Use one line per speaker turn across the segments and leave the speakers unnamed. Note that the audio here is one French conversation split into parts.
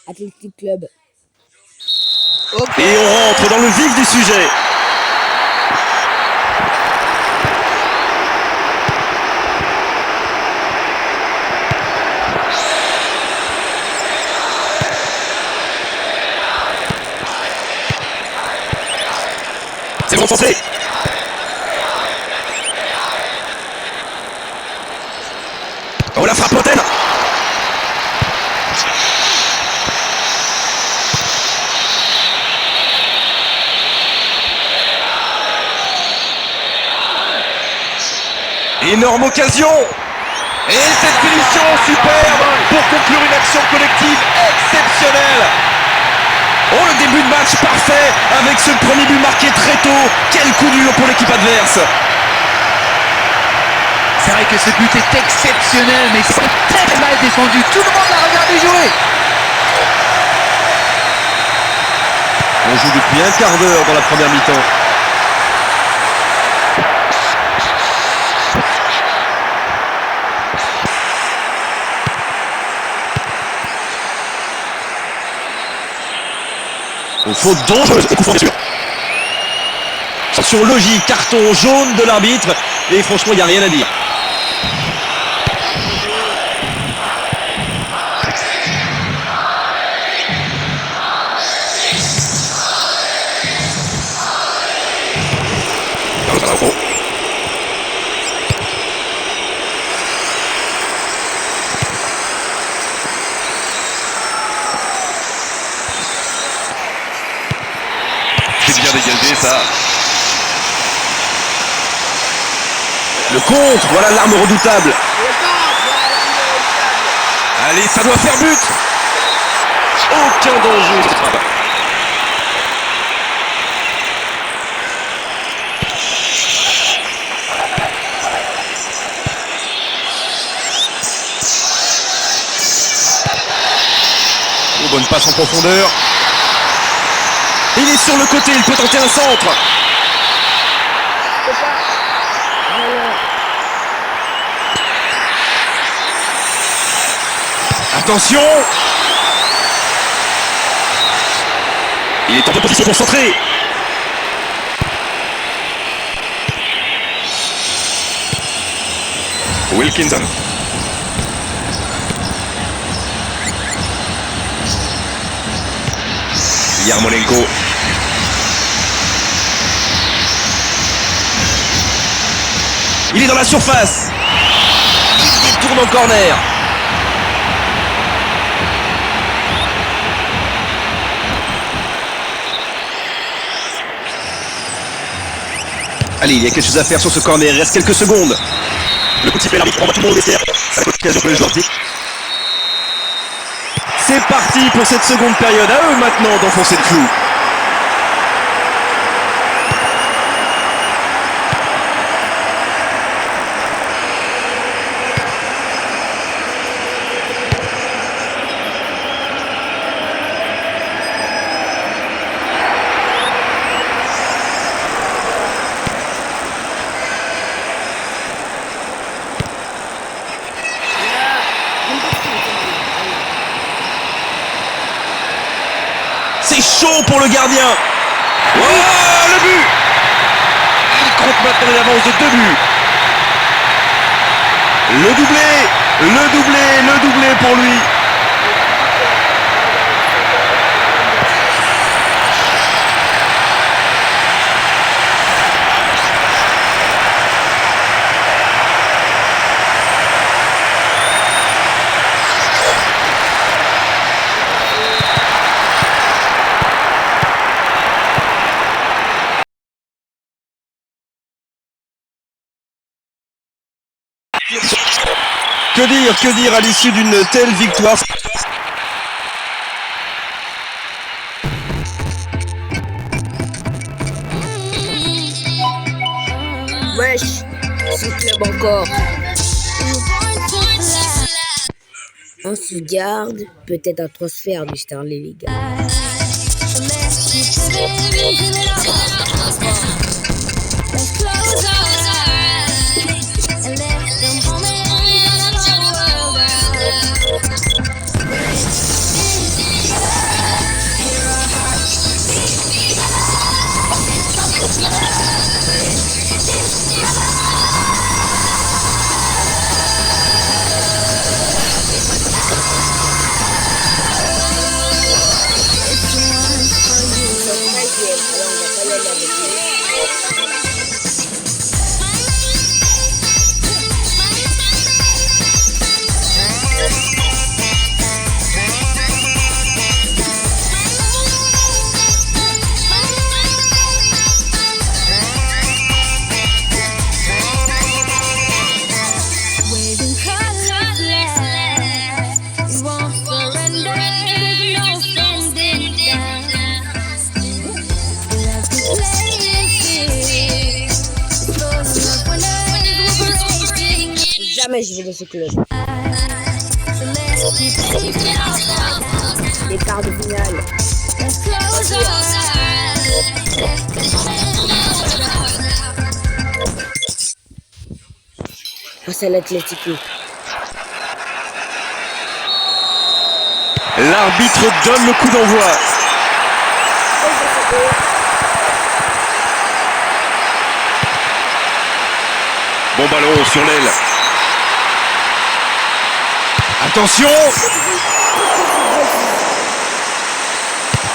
Athletic Club.
Okay. Et on rentre dans le vif du sujet. C'est bon français. Oh la frappe lointaine. Énorme occasion. Et cette finition superbe pour conclure une action collective exceptionnelle. Oh, le début de match parfait avec ce premier but marqué très tôt. Quel coup dur pour l'équipe adverse.
C'est vrai que ce but est exceptionnel, mais c'est très mal défendu. Tout le monde l'a regardé jouer.
On joue depuis un quart d'heure dans la première mi-temps. Faute dangereuse, coup franc, bien sûr. Sanction logique, carton jaune de l'arbitre. Et franchement, il n'y a rien à dire. C'est bien dégagé ça. Le contre, voilà l'arme redoutable. Allez, ça doit faire but. Aucun danger. Oh, bonne passe en profondeur. Il est sur le côté, il peut tenter un centre. Attention. Il est en position pour centrer. Wilkinson. Yarmolenko. Il est dans la surface. Il tourne en corner. Allez, il y a quelque chose à faire sur ce corner. Il reste quelques secondes. Le coup de sifflet, l'arbitre envoie tout le monde au vestiaire. Ça va être l'occasion pour les joueurs. C'est parti pour cette seconde période. À eux maintenant d'enfoncer le clou. C'est chaud pour le gardien. Oh, le but. Il compte maintenant une avance de 2 buts. Le doublé pour lui. Que dire à l'issue d'une telle victoire?
Wesh, ce club encore. On se garde, peut-être un transfert du Starley, les gars.
Let's close our eyes.
Jamais je vais dans ce club. Les quarts de finale. Face à l'Atlético.
L'arbitre donne le coup d'envoi. Bon ballon sur l'aile. Attention!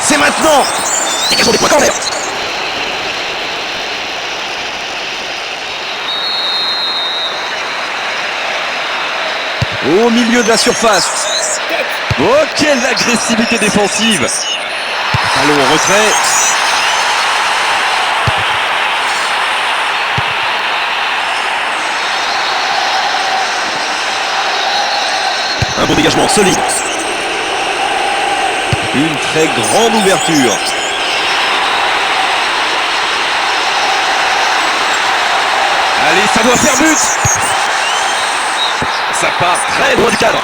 C'est maintenant! Dégagement des points corner! Au milieu de la surface. Oh, quelle agressivité défensive! Ballon en retrait. Un bon dégagement solide. Une très grande ouverture. Allez, ça doit faire but. Ça part très loin du cadre.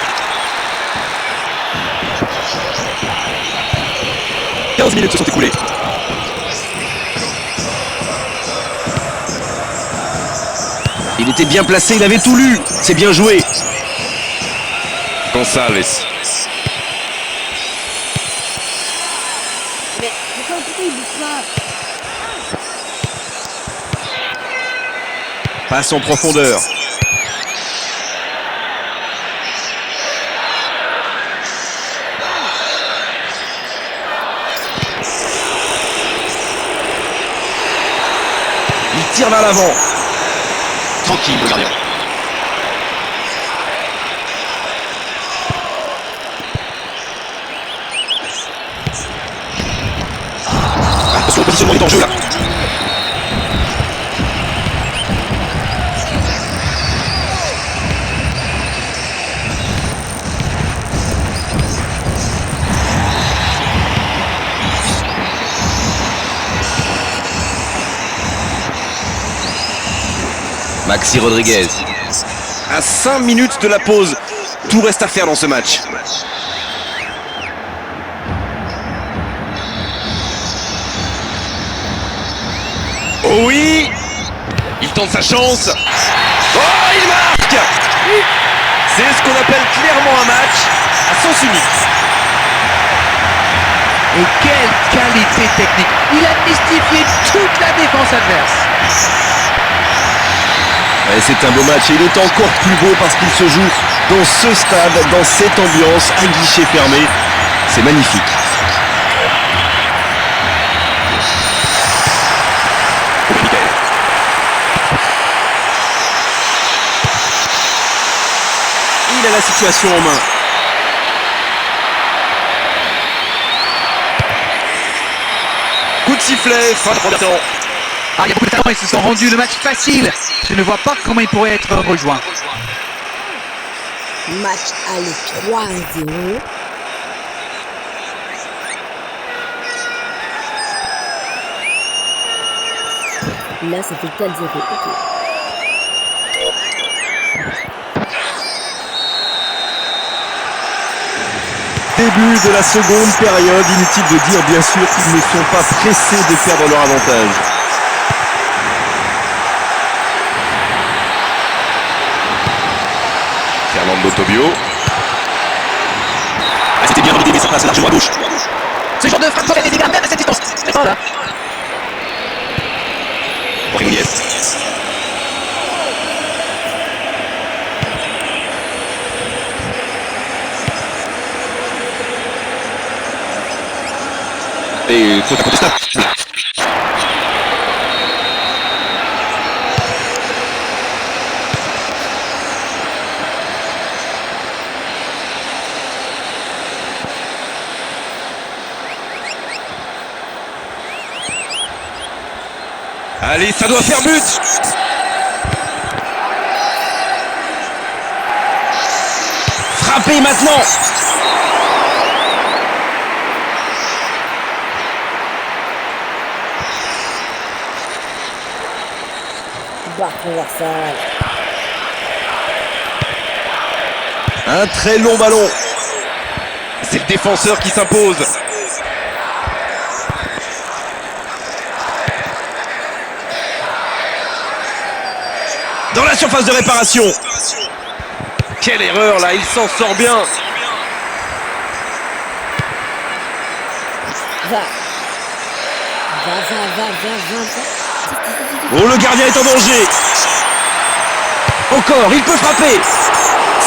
15 minutes se sont écoulées. Il était bien placé, il avait tout lu. C'est bien joué. Gonçalves.
Mais pourquoi il bouge pas?
Passe en profondeur. Il tire vers l'avant. Tranquille, le gardien. Attention, le positionnement est en jeu là. Maxi Rodriguez. À 5 minutes de la pause, tout reste à faire dans ce match. Oh oui! Il tente sa chance. Oh, il marque! C'est ce qu'on appelle clairement un match à sens unique.
Et quelle qualité technique! Il a mystifié toute la défense adverse.
Et c'est un beau match et il est encore plus beau parce qu'il se joue dans ce stade, dans cette ambiance, à guichet fermé. C'est magnifique. Il a la situation en main. Coup de sifflet, fin de première temps.
Ah, il y a beaucoup de talent, ils se sont rendus le match facile. Je ne vois pas comment il pourrait être rejoint.
Match aller 3-0. Là, ça fait 4-0. Ok.
Début de la seconde période, inutile de dire bien sûr qu'ils ne sont pas pressés de perdre leur avantage. Fernando Tobio. Ah, c'était bien validé, mais ça passe largement à gauche.
Ce genre de frappe ferait des dégâts même à cette distance. C'est pas là.
Rodriguez. Rodriguez. Et faute incontestable. Allez, ça doit faire but. Frappez maintenant.
Barre transversale.
Un très long ballon. C'est le défenseur qui s'impose. Dans la surface de réparation. Quelle erreur là, il s'en sort bien.
Va.
Oh, le gardien est en danger. Encore, il peut frapper.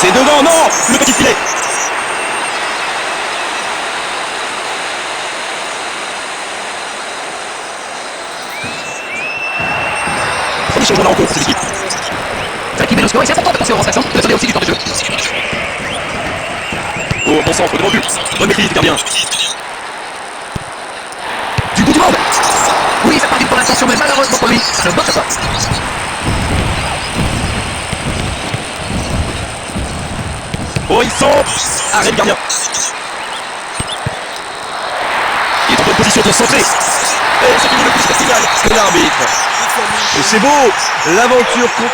C'est dedans, non. Le petit filet. Premier changement de rencontre, cette équipe.
Ça qui met le score et c'est important de passer au remplaçant. De donner aussi du temps de jeu.
Oh, bon centre, devant le but. Bonne maîtrise du gardien.
Du bout du monde. Oui, ça part d'une bonne intention, mais malheureusement pour lui, ça ne marche pas.
Oh, il centre. Arrête le gardien. Il est en bonne position pour centrer. Et c'est fini le coup de signal de l'arbitre. Et c'est beau. L'aventure continue.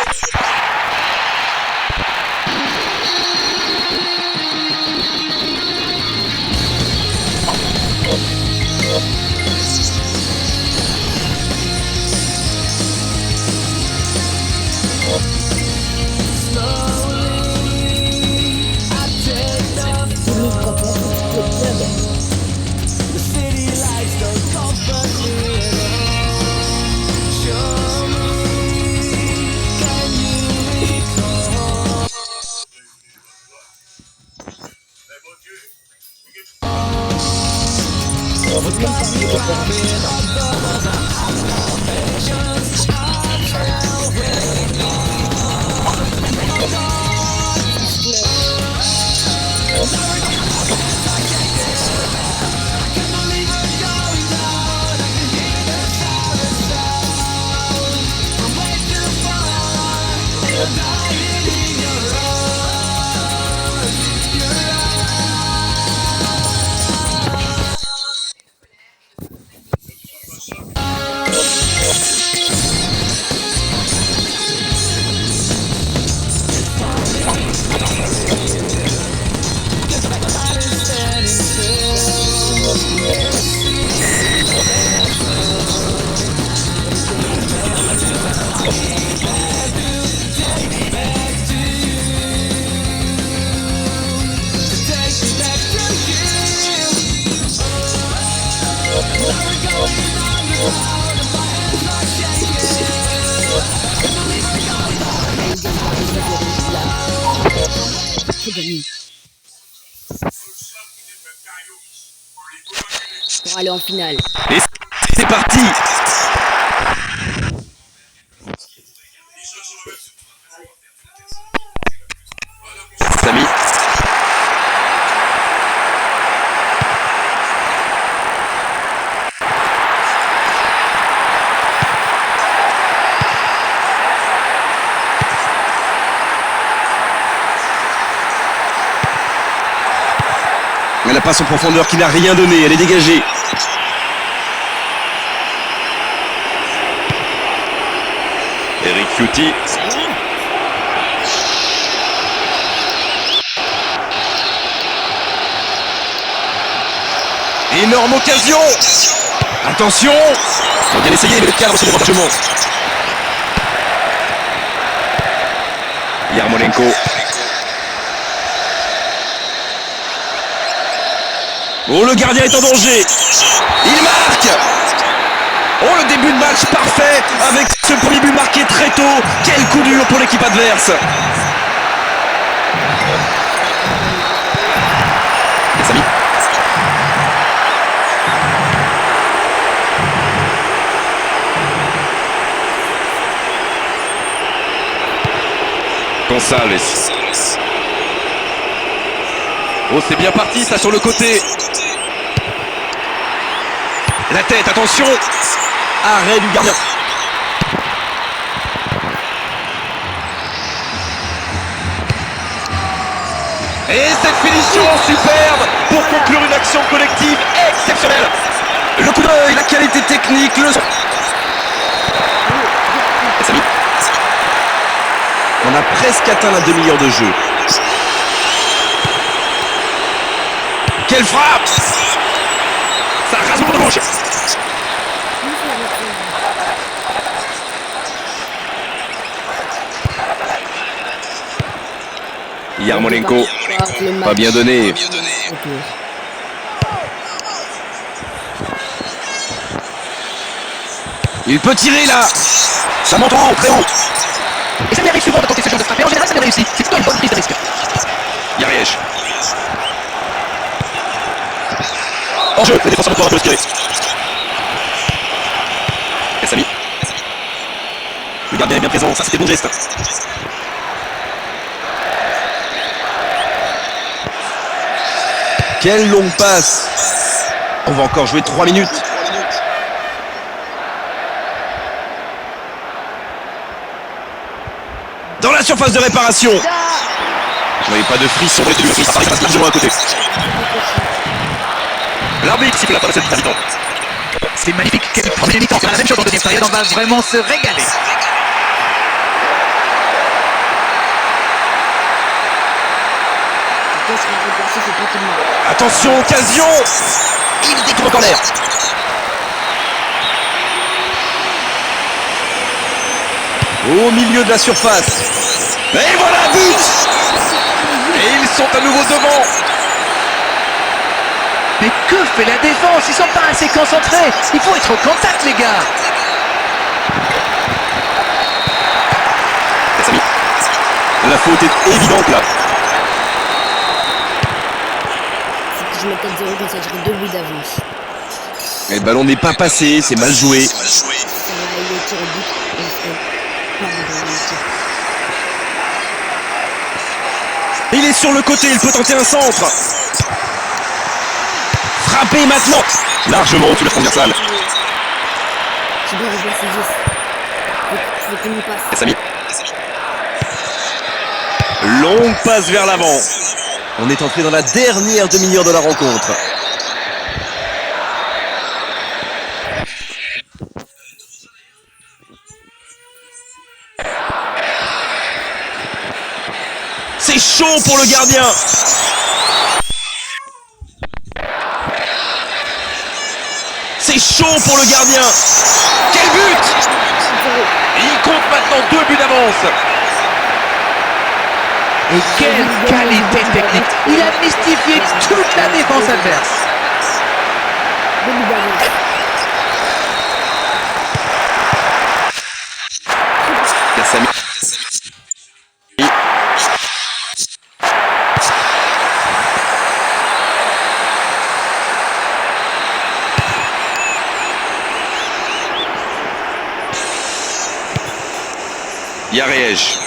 Pour aller en finale.
Et c'est parti. Samy. Mais la passe en profondeur qui n'a rien donné, elle est dégagée. Eric Fiotti. Énorme occasion. Attention. On va bien essayer, mais le cadre c'est le rapprochement. Yarmolenko. Oh, le gardien est en danger. Il marque. Oh, le début de match parfait avec ce premier but d'ouverture pour l'équipe adverse. Samy. Gonçalves. Oh, c'est bien parti ça sur le côté. La tête, attention. Arrêt du gardien. Et cette finition superbe pour conclure une action collective exceptionnelle. Le coup d'œil, la qualité technique, le... On a presque atteint la demi-heure de jeu. Quelle frappe! Ça rase de gauche. Yarmolenko, pas bien donné. Il peut tirer là. Ça monte en haut, très haut.
Et ça m'arrive souvent de tenter ce genre de frappe, et en général ça me réussit. C'est plutôt une bonne prise de risque.
Yarièche. En jeu, le défenseur doit un peu respirer. Et Samy. Le gardien est bien présent, ça c'était bon geste. Quelle longue passe. On va encore jouer 3 minutes. Dans la surface de réparation. Je n'avais pas de frisson, mais du frisson, ça passe largement à côté. L'arbitre siffle la fin de cette mi-temps.
C'est magnifique, quelle première mi-temps, c'est la même chose en deuxième période, on va vraiment se régaler.
Attention, occasion. Il détourne en l'air. Au milieu de la surface. Et voilà, but. Et ils sont à nouveau devant.
Mais que fait la défense? Ils sont pas assez concentrés. Il faut être au contact, les gars.
La faute est évidente là.
Je mettais 0 comme ça, j'aurais 2 buts d'avance.
Et le ballon n'est pas passé, c'est mal joué.
Ça va, il est tir au but. Et c'est pas bon dans le tir.
Il est sur le côté, il peut tenter un centre. Frappé maintenant. Largement au-dessus de la transversale.
C'est bien, je vois ses 10. Faut qu'il nous passe.
Et Samy. Longue passe vers l'avant. On est entré dans la dernière demi-heure de la rencontre. C'est chaud pour le gardien. C'est chaud pour le gardien. Quel but! Et il compte maintenant 2 buts d'avance.
Et quelle qualité technique. Il a mystifié toute la défense adverse.
2 buts d'avance.
Samy. Yarièche.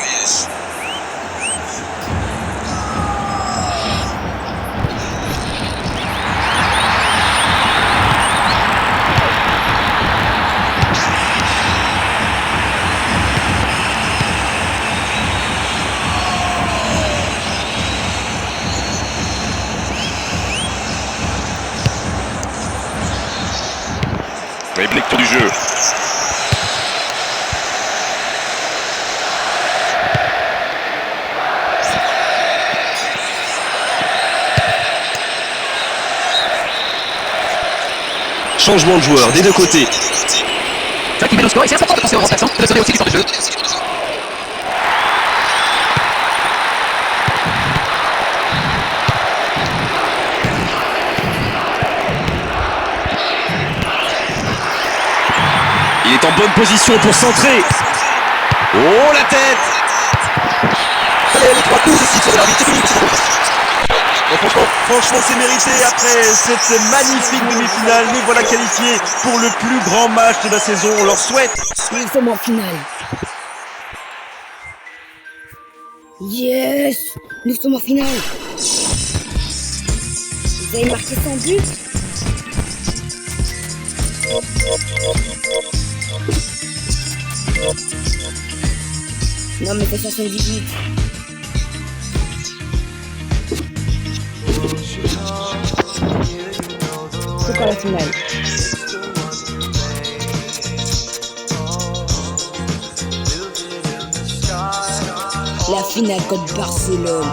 Lecture du jeu. Changement de joueur des deux côtés.
Ça qui met le score et c'est important de penser aux remplaçants, de donner aussi du temps de jeu.
Il est en bonne position pour centrer. Oh la tête! Les 3 coups, c'est sifflé de l'arbitre, c'est fini. Franchement, c'est mérité après cette magnifique demi-finale. Les voilà qualifiés pour le plus grand match de la saison. On leur souhaite.
Nous sommes en finale. Yes! Nous sommes en finale. Vous avez marqué 100 buts? Non mais c'est 78. C'est quoi la finale? La finale contre Barcelone.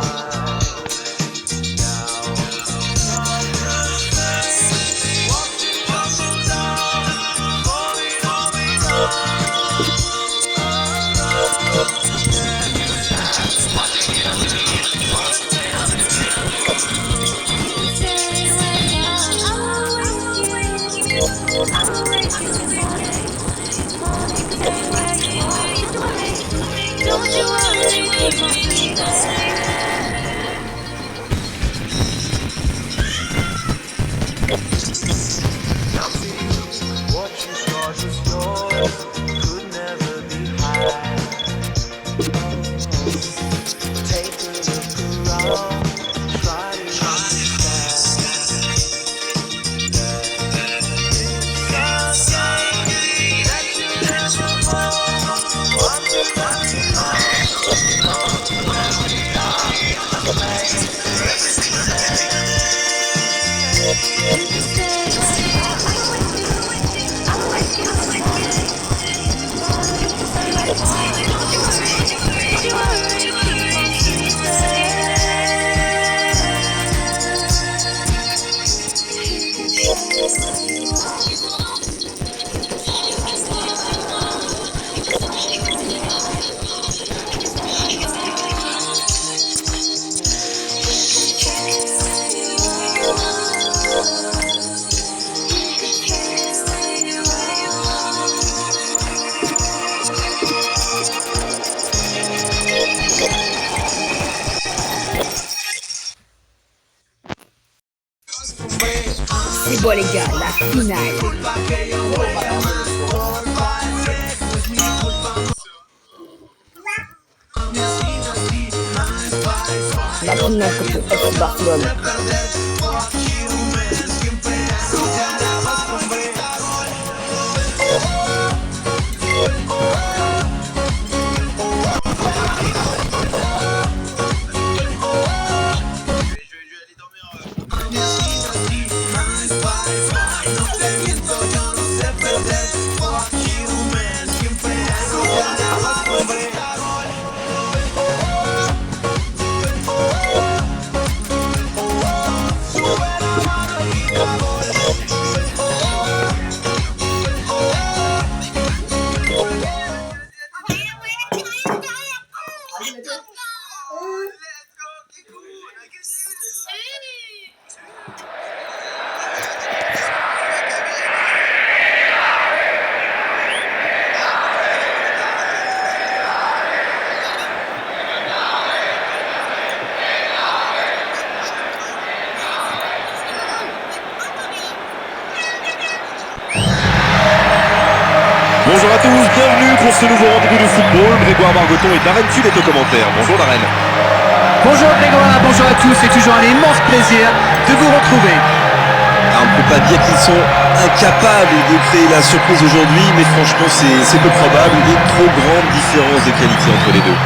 C'est bon les gars, la finale. La finale contre FC Barcelone.
Bonjour à tous, bienvenue pour ce nouveau rendez-vous de football. Grégoire Margoton et Darren Tulle est au commentaire. Bonjour Darren.
Bonjour Grégoire, bonjour à tous, c'est toujours un immense plaisir de vous retrouver.
On ne peut pas dire qu'ils sont incapables de créer la surprise aujourd'hui, mais franchement c'est peu probable. Une trop grande différence de qualité entre les deux.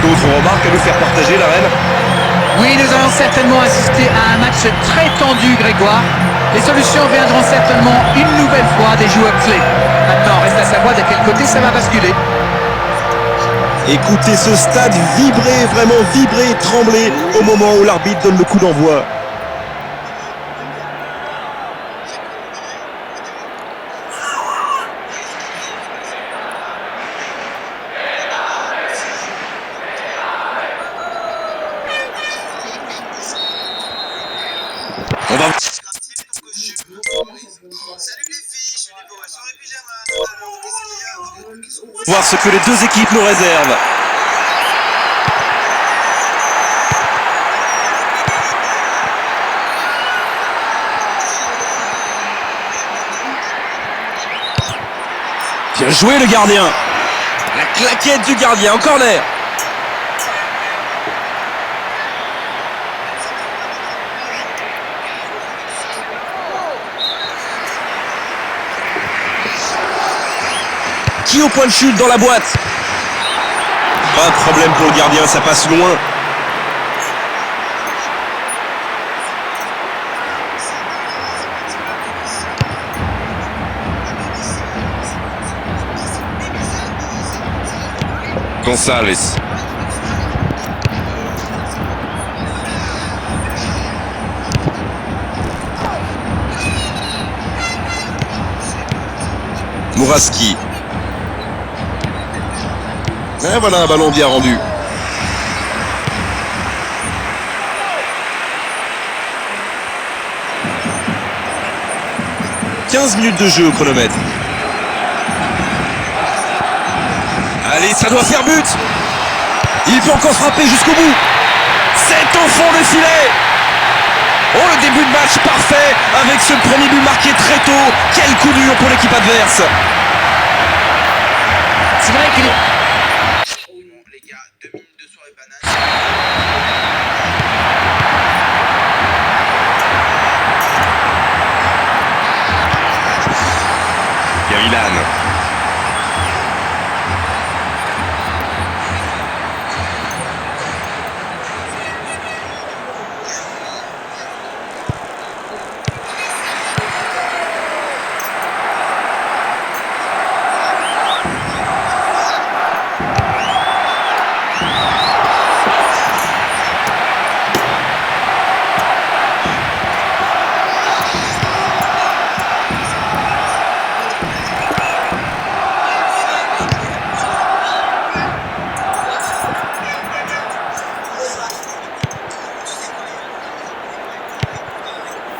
D'autres remarques à nous faire partager, Darren?
Oui, nous allons certainement assister à un match très tendu, Grégoire. Les solutions viendront certainement une nouvelle fois des joueurs clés. Maintenant, reste à savoir de quel côté ça va basculer.
Écoutez ce stade vibrer, vraiment vibrer, trembler au moment où l'arbitre donne le coup d'envoi. On va voir ce que les deux équipes nous réservent. Bien joué le gardien. La claquette du gardien en corner. Qui au point de chute dans la boîte? Pas de problème pour le gardien, ça passe loin. Gonzalez. Mouraski. Et voilà un ballon bien rendu. « 15 minutes de jeu au chronomètre. Allez, ça doit faire but. Il peut encore frapper jusqu'au bout. C'est au fond le filet. Oh, le début de match parfait avec ce premier but marqué très tôt. Quel coup dur pour l'équipe adverse.
C'est vrai qu'il est...
Les gars, 2 minutes de soirée banane.
Gavilan.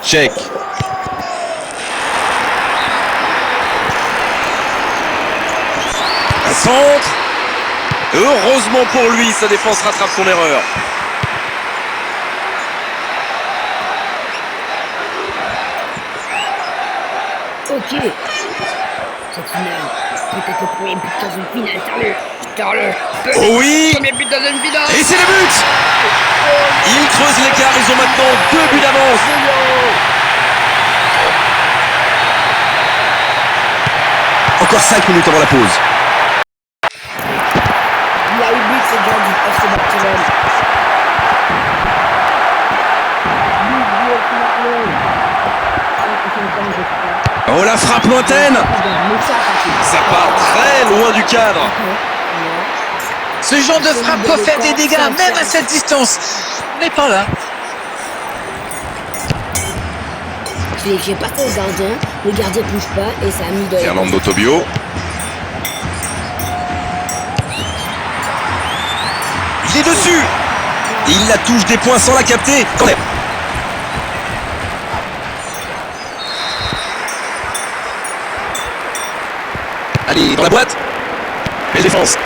Check. Un centre. Heureusement pour lui, sa défense rattrape son erreur.
Ok. Cette finale, peut-être le premier but dans une finale. Tarle.
Oh oui.
Premier but dans une finale.
Et c'est le but. Ils creusent l'écart, ils ont maintenant 2 buts d'avance. Encore 5 minutes avant la pause.
Il y a eu but, c'est bien du FC Barcelone.
Oh, la frappe lointaine. Ça part très loin du cadre.
Ce genre de frappe peut faire des dégâts, même à cette distance. Mais pas là.
J'ai passé au gardien, le gardien bouge pas et ça a mis de...
Fernando Tobio. Il est dessus. Il la touche des points sans la capter. Corner. Allez, dans la boîte. Belle défense.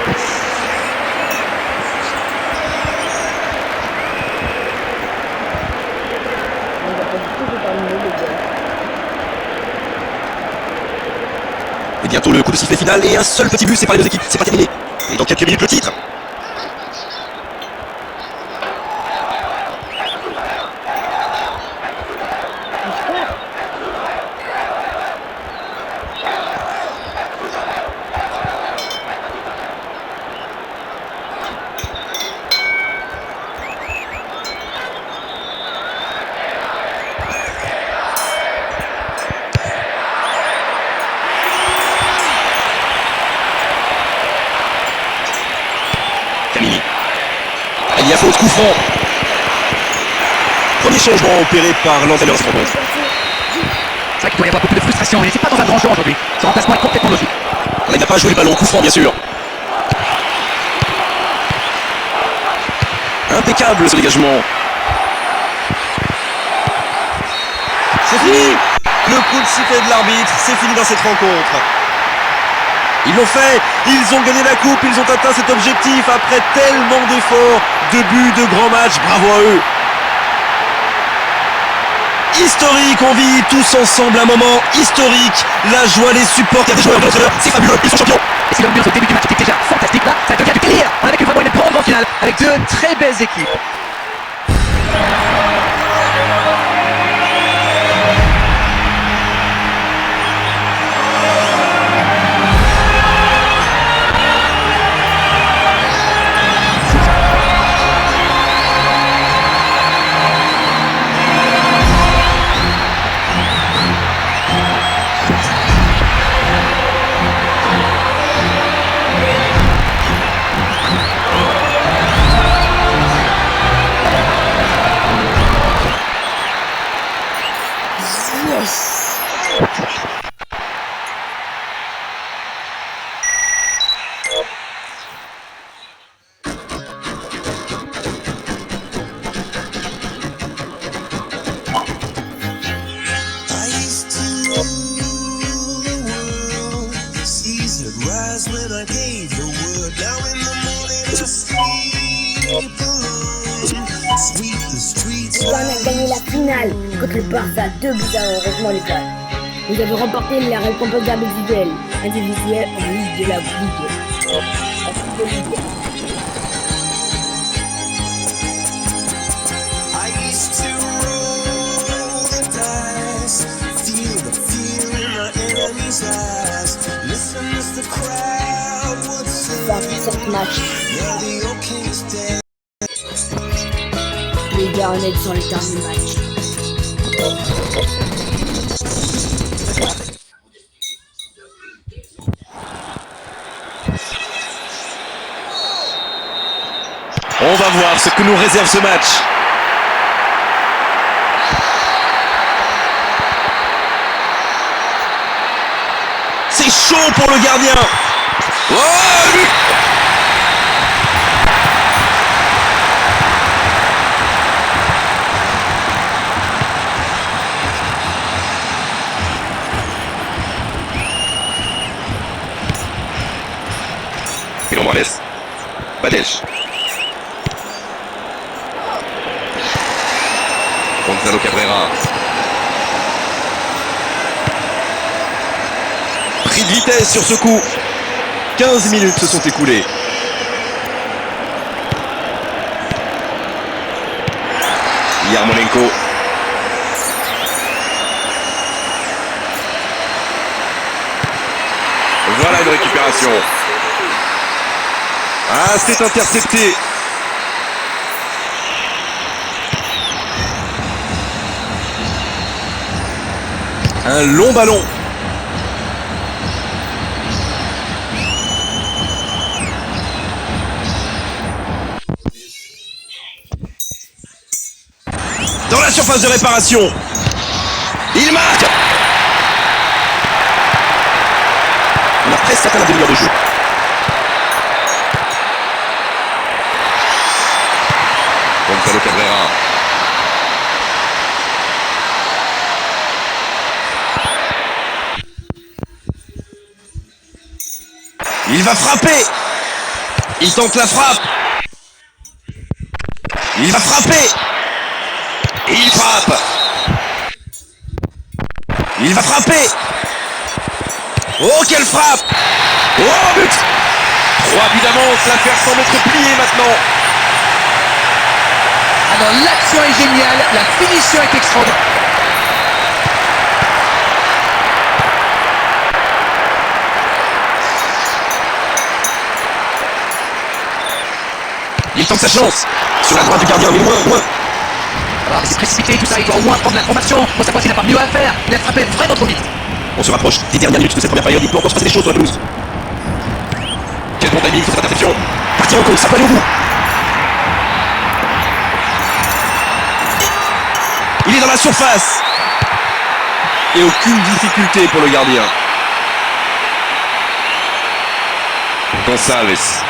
Et bientôt le coup de sifflet final et un seul petit but sépare les deux équipes. C'est pas terminé. Et dans quelques minutes le titre. Il y a faute, coup franc. Premier changement opéré par l'entraîneur de cette rencontre.
C'est vrai qu'il doit y avoir beaucoup de frustration, mais c'est pas dans un grand jeu aujourd'hui. Ce remplacement est complètement logique.
Il n'a pas joué le ballon, coup franc bien sûr. Impeccable ce dégagement. C'est fini. Le coup de sifflet de l'arbitre, c'est fini dans cette rencontre. Ils l'ont fait, ils ont gagné la coupe, ils ont atteint cet objectif après tellement d'efforts, de buts, de grands matchs, bravo à eux. historique. On vit tous ensemble un moment historique. La joie des supporters, des joueurs de l'entraîneur, c'est fabuleux, ils sont champions.
Et si l'ambiance au début du match était déjà fantastique, là, ça devient du délire. Avec vraiment une grande finale, avec deux très belles équipes.
Yes.
I used to rule the world. Seas would rise when I gave the word. Now in the morning I sleep alone. Sweep the streets.
On a gagné la finale contre le Barça 2-1, heureusement les gars. Vous avez remporté la récompense individuelle en Ligue de la Ligue. La Coupe de Ligue.
I used to roll the dice. Feel the fear in my enemy's eyes. Listen as the crowd would
Ça
say.
pour 7 matchs.
Now the old king's dead.
Les gars, on est sur le dernier match.
On va voir ce que nous réserve ce match. C'est chaud pour le gardien. Oh, but! Pedro Morales. Badej. Gonzalo Cabrera. Pris de vitesse sur ce coup. 15 minutes se sont écoulées. Yarmolenko. Voilà une récupération. Ah, c'est intercepté. Un long ballon. Dans la surface de réparation. Il marque. On a presque atteint la demi-heure de jeu. Gonzalo Cabrera. Il va frapper. Il tente la frappe. Il va frapper. Et il frappe. Il va frapper. Oh, quelle frappe. Oh, but. 3 buts d'avance, l'affaire semble être pliée maintenant.
Alors l'action est géniale, la finition est extraordinaire.
Il tente sa chance. Sur la droite du gardien, mais loin, loin.
Alors il s'est précipité, tout ça, il doit au moins prendre l'information. Bon, cette fois-ci, il n'a pas mieux à faire. Il a frappé vraiment trop vite.
On se rapproche des dernières minutes de cette première période. Il peut encore se passer des choses sur la pelouse. Quel bon timing sur cette interception. Partir en cause, ça peut aller au bout. Il est dans la surface. Et aucune difficulté pour le gardien. Gonçalves.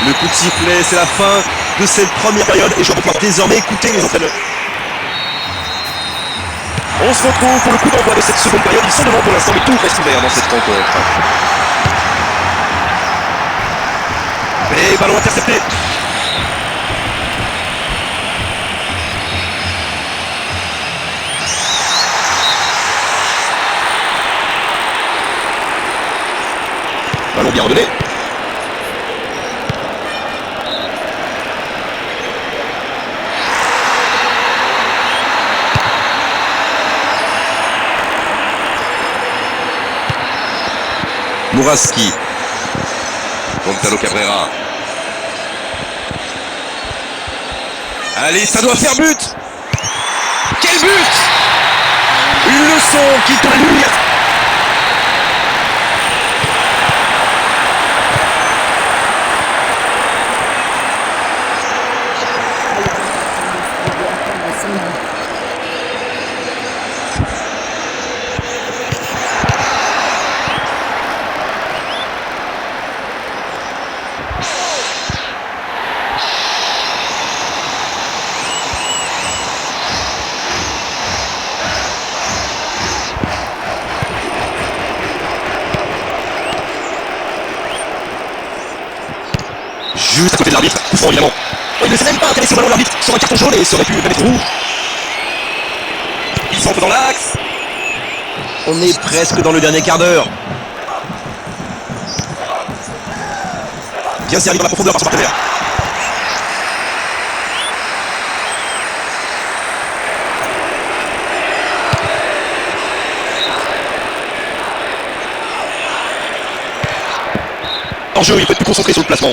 Le coup de sifflet, c'est la fin de cette première période et je vais pouvoir désormais écouter les entraîneurs. On se retrouve pour le coup d'envoi de cette seconde période. Ils sont devant pour l'instant, mais tout reste ouvert dans cette rencontre. Et ballon intercepté. Ballon bien redonné. Mouraski. Gonzalo Cabrera. Allez, ça doit faire but. Quel but! Une leçon qui t'a lu. Juste à côté de l'arbitre, coup franc évidemment. Oh, il ne s'est même pas intéressé au ballon de l'arbitre sur un carton jaune et ça aurait pu même être rouge. Il s'entre dans l'axe. On est presque dans le dernier quart d'heure. Bien servi dans la profondeur par son partenaire. En jeu, il peut être plus concentré sur le placement.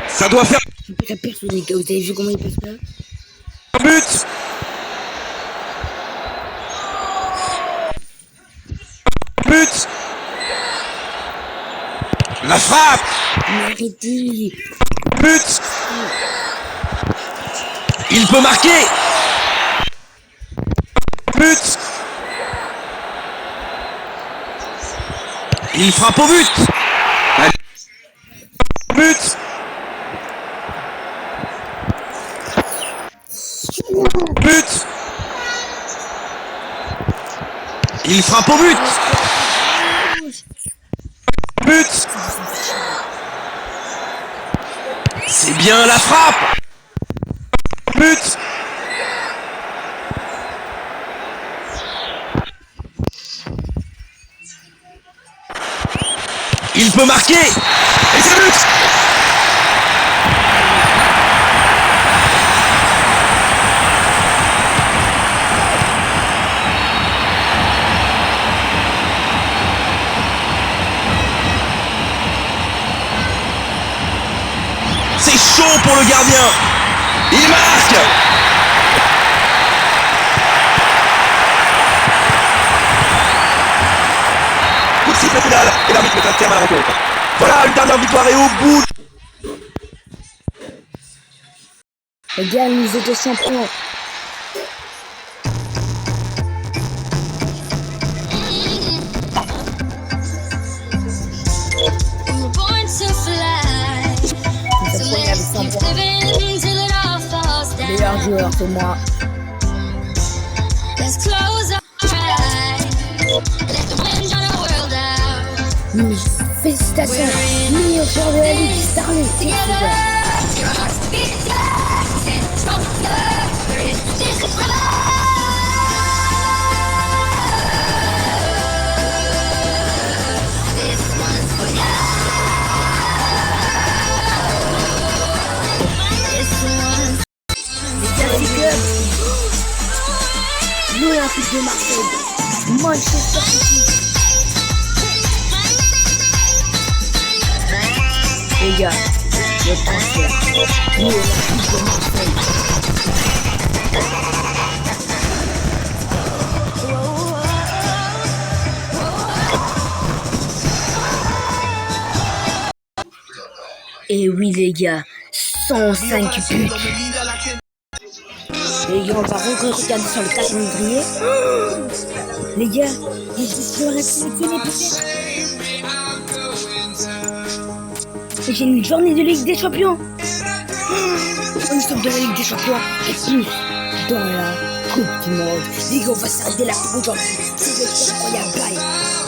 Ça doit faire
La personne, les gars, vous avez vu comment il passe là?
un but. But. La frappe.
Mais arrêtez!
But. Il peut marquer. But. Il frappe au but. But. But. Il frappe au but. But. C'est bien la frappe. But. Il peut marquer. Et c'est but. C'est chaud pour le gardien. Il marque. Coup de sifflet final et l'arbitre met un terme à la rencontre. Voilà, une dernière victoire et au bout.
Les gars, nous étions champions.
We're born to fly. So let's keep living till it all falls
Meilleur
down.
joueur, c'est moi.
Let's close our eyes. Let the wind drown our world out.
Mais félicitations, meilleur joueur de la Ligue, Starling.
Together, your hearts beat together. Stand stronger. We're in this together. This one's for you. This one's
Les gars, c'est que l'Olympique de Marseille, Manchester City. Les gars, le transfert, l'Olympique de Marseille. Et oui les gars, 105 buts. Les gars, on va regarder sur le calendrier. Les gars, je serai sélectionné peut-être. Et j'ai une journée de Ligue des Champions. On sort de la Ligue des Champions et plus dans la Coupe du monde. Les gars, on va s'arrêter la coupe aujourd'hui. C'est incroyable, bye.